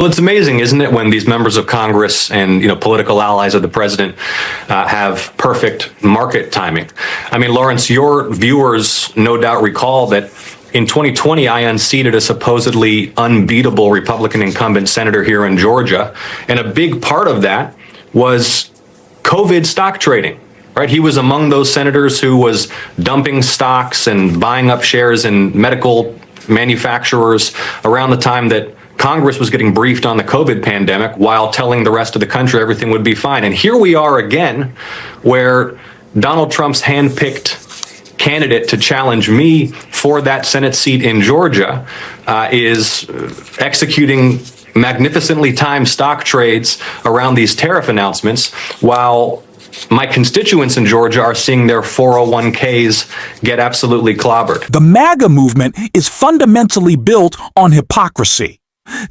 Well, it's amazing, isn't it, when these members of Congress and political allies of the president have perfect market timing. I mean, Lawrence, your viewers no doubt recall that in 2020, I unseated a supposedly unbeatable Republican incumbent senator here in Georgia, and a big part of that was COVID stock trading. Right, he was among those senators who was dumping stocks and buying up shares in medical manufacturers around the time that Congress was getting briefed on the COVID pandemic while telling the rest of the country everything would be fine. And here we are again, where Donald Trump's handpicked candidate to challenge me for that Senate seat in Georgia is executing magnificently timed stock trades around these tariff announcements, while my constituents in Georgia are seeing their 401ks get absolutely clobbered. The MAGA movement is fundamentally built on hypocrisy.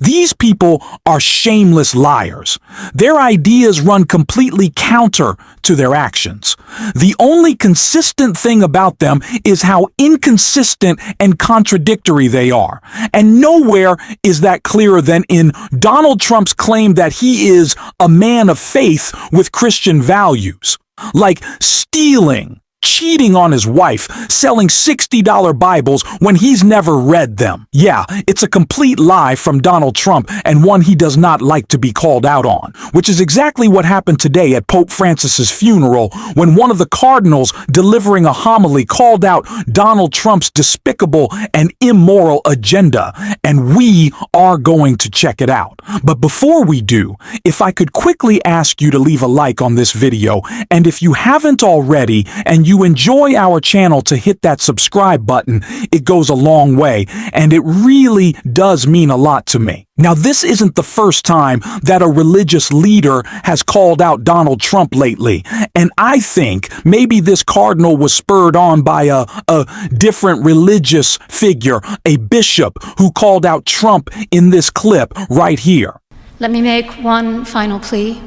These people are shameless liars. Their ideas run completely counter to their actions. The only consistent thing about them is how inconsistent and contradictory they are. And nowhere is that clearer than in Donald Trump's claim that he is a man of faith with Christian values, like stealing, cheating on his wife, selling $60 Bibles when he's never read them. Yeah, it's a complete lie from Donald Trump, and one he does not like to be called out on, which is exactly what happened today at Pope Francis's funeral, when one of the cardinals delivering a homily called out Donald Trump's despicable and immoral agenda, and we are going to check it out. But before we do, if I could quickly ask you to leave a like on this video, and if you haven't already, and you enjoy our channel, to hit that subscribe button. It goes a long way, and it really does mean a lot to me. Now, this isn't the first time that a religious leader has called out Donald Trump lately, and I think maybe this cardinal was spurred on by a different religious figure, a bishop, who called out Trump in this clip right here. Let me make one final plea,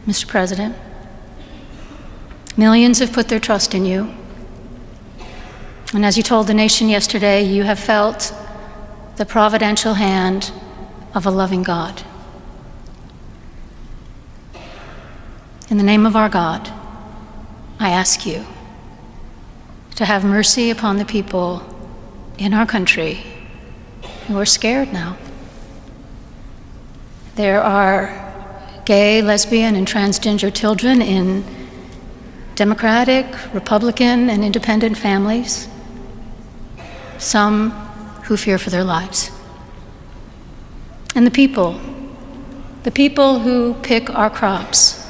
Mr. President. Millions have put their trust in you. And as you told the nation yesterday, you have felt the providential hand of a loving God. In the name of our God, I ask you to have mercy upon the people in our country who are scared now. There are gay, lesbian, and transgender children in Democratic, Republican, and independent families, some who fear for their lives. And the people who pick our crops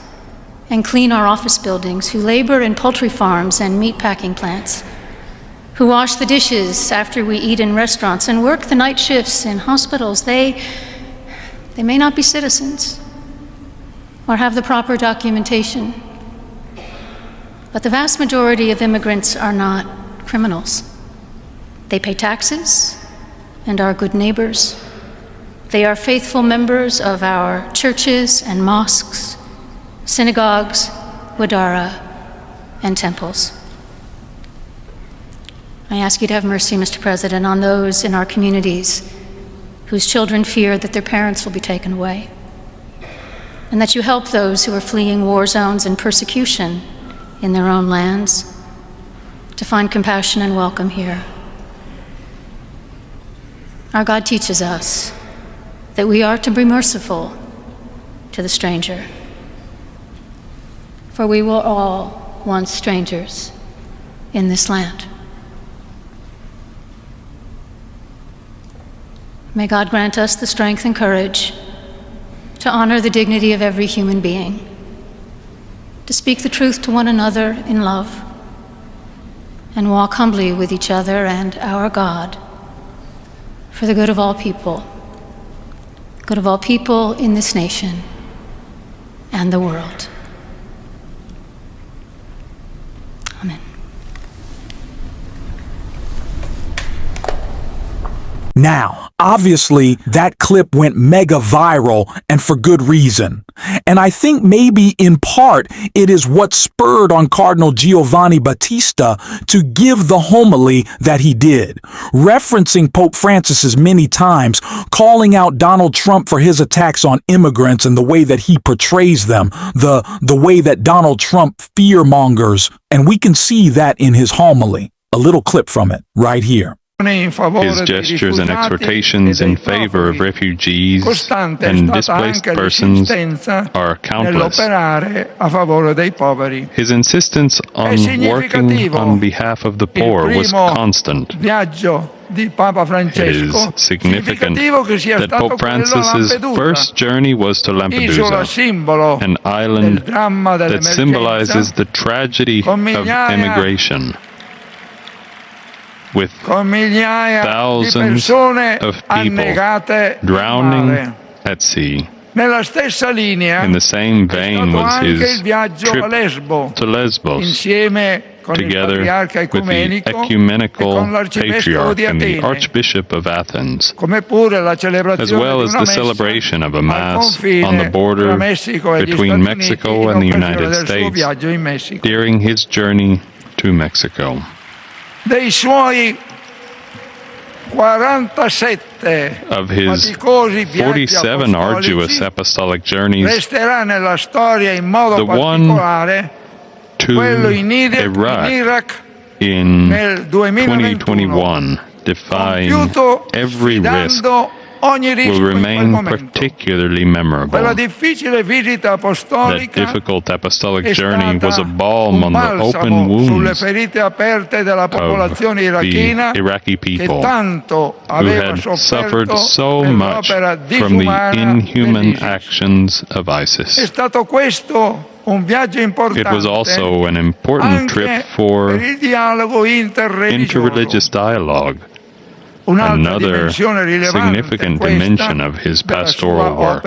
and clean our office buildings, who labor in poultry farms and meat packing plants, who wash the dishes after we eat in restaurants and work the night shifts in hospitals, they may not be citizens or have the proper documentation. But the vast majority of immigrants are not criminals. They pay taxes and are good neighbors. They are faithful members of our churches and mosques, synagogues, wadara, and temples. I ask you to have mercy, Mr. President, on those in our communities whose children fear that their parents will be taken away, and that you help those who are fleeing war zones and persecution in their own lands to find compassion and welcome here. Our God teaches us that we are to be merciful to the stranger, for we were all once strangers in this land. May God grant us the strength and courage to honor the dignity of every human being, to speak the truth to one another in love, and walk humbly with each other and our God for the good of all people in this nation and the world. Amen. Now, Obviously, that clip went mega viral, and for good reason. And I think maybe in part it is what spurred on Cardinal Giovanni Battista to give the homily that he did, referencing Pope Francis many times, calling out Donald Trump for his attacks on immigrants and the way that he portrays them, the way that Donald Trump fearmongers, and we can see that in his homily. A little clip from it right here. His gestures and exhortations in favor of refugees and displaced persons are countless. His insistence on working on behalf of the poor was constant. It is significant that Pope Francis's first journey was to Lampedusa, an island that symbolizes the tragedy of immigration, with thousands of people drowning at sea. In the same vein was his trip to Lesbos, together with the ecumenical patriarch and the Archbishop of Athens, as well as the celebration of a Mass on the border between Mexico and the United States during his journey to Mexico. Of his 47 arduous apostolic journeys, the one to Iraq in 2021, defying every risk, will remain particularly memorable. That difficult apostolic journey was a balm on the open wounds of the Iraqi people who had suffered so much from the inhuman actions of ISIS. It was also an important trip for interreligious dialogue, another significant dimension of his pastoral work.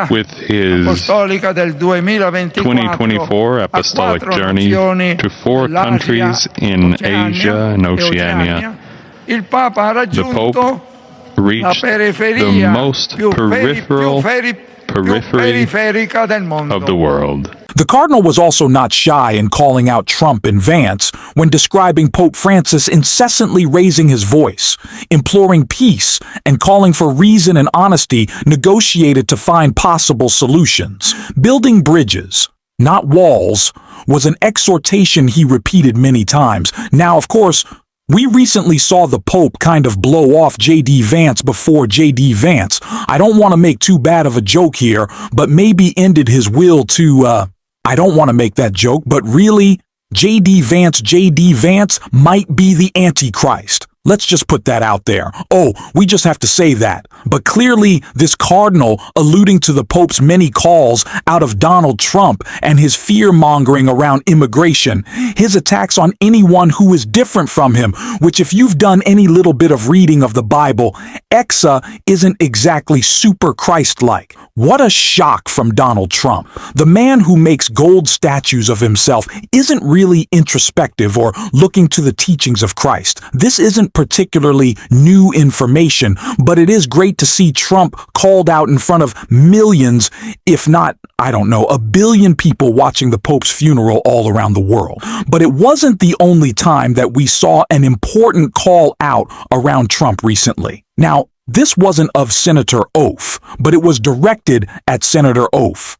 With his 2024 apostolic journey to 4 countries in Asia and Oceania, the Pope reached the most periphery of the world. The Cardinal was also not shy in calling out Trump and Vance when describing Pope Francis incessantly raising his voice, imploring peace, and calling for reason and honesty negotiated to find possible solutions. Building bridges, not walls, was an exhortation he repeated many times. Now, of course, we recently saw the Pope kind of blow off J.D. Vance before J.D. Vance. I don't want to make too bad of a joke here, but maybe ended his will to, I don't want to make that joke, but really, J.D. Vance might be the Antichrist. Let's just put that out there. Oh, we just have to say that. But clearly, this cardinal, alluding to the Pope's many calls out of Donald Trump and his fear-mongering around immigration, his attacks on anyone who is different from him, which if you've done any little bit of reading of the Bible, Exa isn't exactly super Christ-like. What a shock from Donald Trump. The man who makes gold statues of himself isn't really introspective or looking to the teachings of Christ. This isn't particularly new information, but it is great to see Trump called out in front of millions, if not, I don't know, 1 billion people watching the Pope's funeral all around the world. But it wasn't the only time that we saw an important call out around Trump recently. Now, this wasn't of Senator Oaf, but it was directed at Senator Oaf.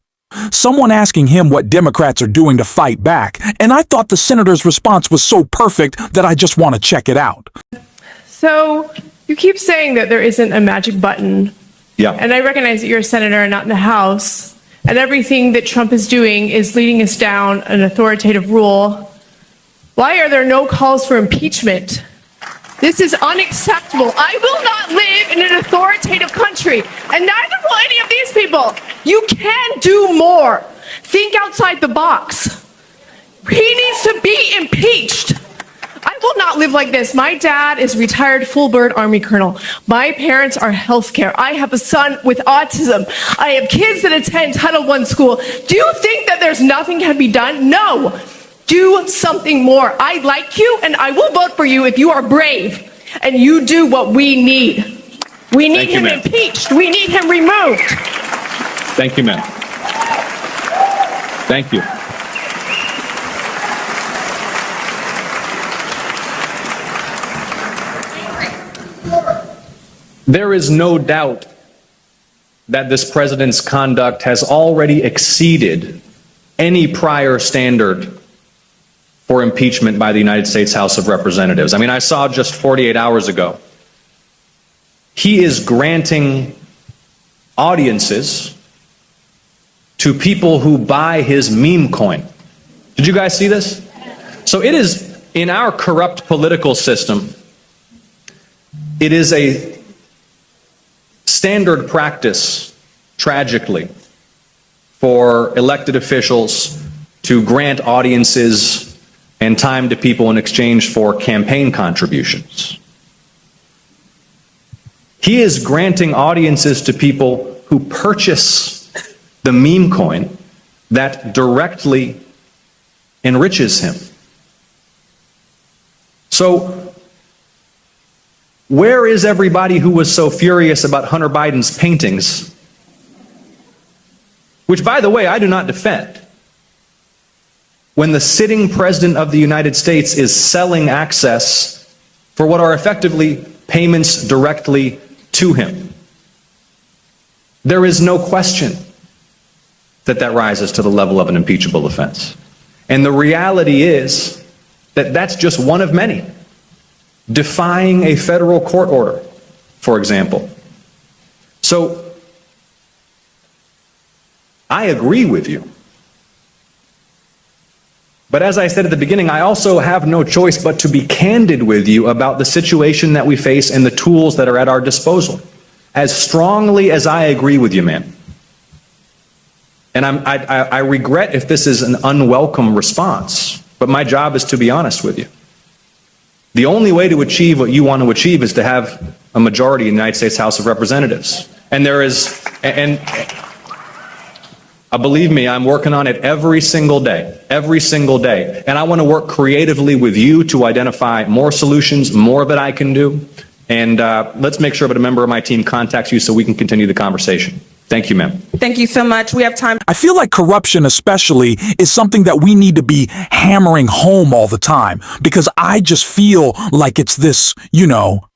Someone asking him what Democrats are doing to fight back, and I thought the senator's response was so perfect that I just want to check it out. So you keep saying that there isn't a magic button. Yeah. And I recognize that you're a senator and not in the House, and everything that Trump is doing is leading us down an authoritative rule. Why are there no calls for impeachment? This is unacceptable. I will not live in an authoritative country, and neither will any of these people. You can do more. Think outside the box. He needs to be impeached. I will not live like this. My dad is retired full-bird Army colonel. My parents are healthcare. I have a son with autism. I have kids that attend Title I school. Do you think that there's nothing can be done? No. Do something more. I like you and I will vote for you if you are brave and you do what we need. We need him impeached. We need him removed. Thank you, ma'am. Thank you. There is no doubt that this president's conduct has already exceeded any prior standard for impeachment by the United States House of Representatives. I mean, I saw just 48 hours ago, he is granting audiences to people who buy his meme coin. Did you guys see this? So it is, in our corrupt political system, it is a standard practice, tragically, for elected officials to grant audiences and time to people in exchange for campaign contributions. He is granting audiences to people who purchase the meme coin that directly enriches him. So, where is everybody who was so furious about Hunter Biden's paintings? Which, by the way, I do not defend. When the sitting president of the United States is selling access for what are effectively payments directly to him, there is no question that that rises to the level of an impeachable offense. And the reality is that that's just one of many. Defying a federal court order, for example. So, I agree with you. But as I said at the beginning, I also have no choice but to be candid with you about the situation that we face and the tools that are at our disposal. As strongly as I agree with you, ma'am. And I regret if this is an unwelcome response, but my job is to be honest with you. The only way to achieve what you want to achieve is to have a majority in the United States House of Representatives. And there is, and believe me, I'm working on it every single day. And I want to work creatively with you to identify more solutions, more that I can do. And let's make sure that a member of my team contacts you so we can continue the conversation. Thank you, ma'am. Thank you so much. We have time. I feel like corruption especially is something that we need to be hammering home all the time, because I just feel like it's this,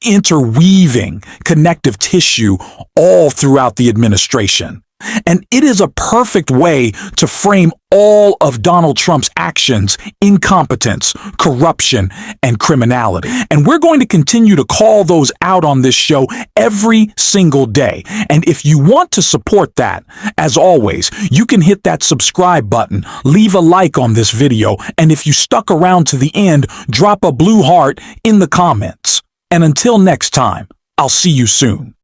interweaving connective tissue all throughout the administration. And it is a perfect way to frame all of Donald Trump's actions: incompetence, corruption, and criminality. And we're going to continue to call those out on this show every single day. And if you want to support that, as always, you can hit that subscribe button, leave a like on this video, and if you stuck around to the end, drop a blue heart in the comments. And until next time, I'll see you soon.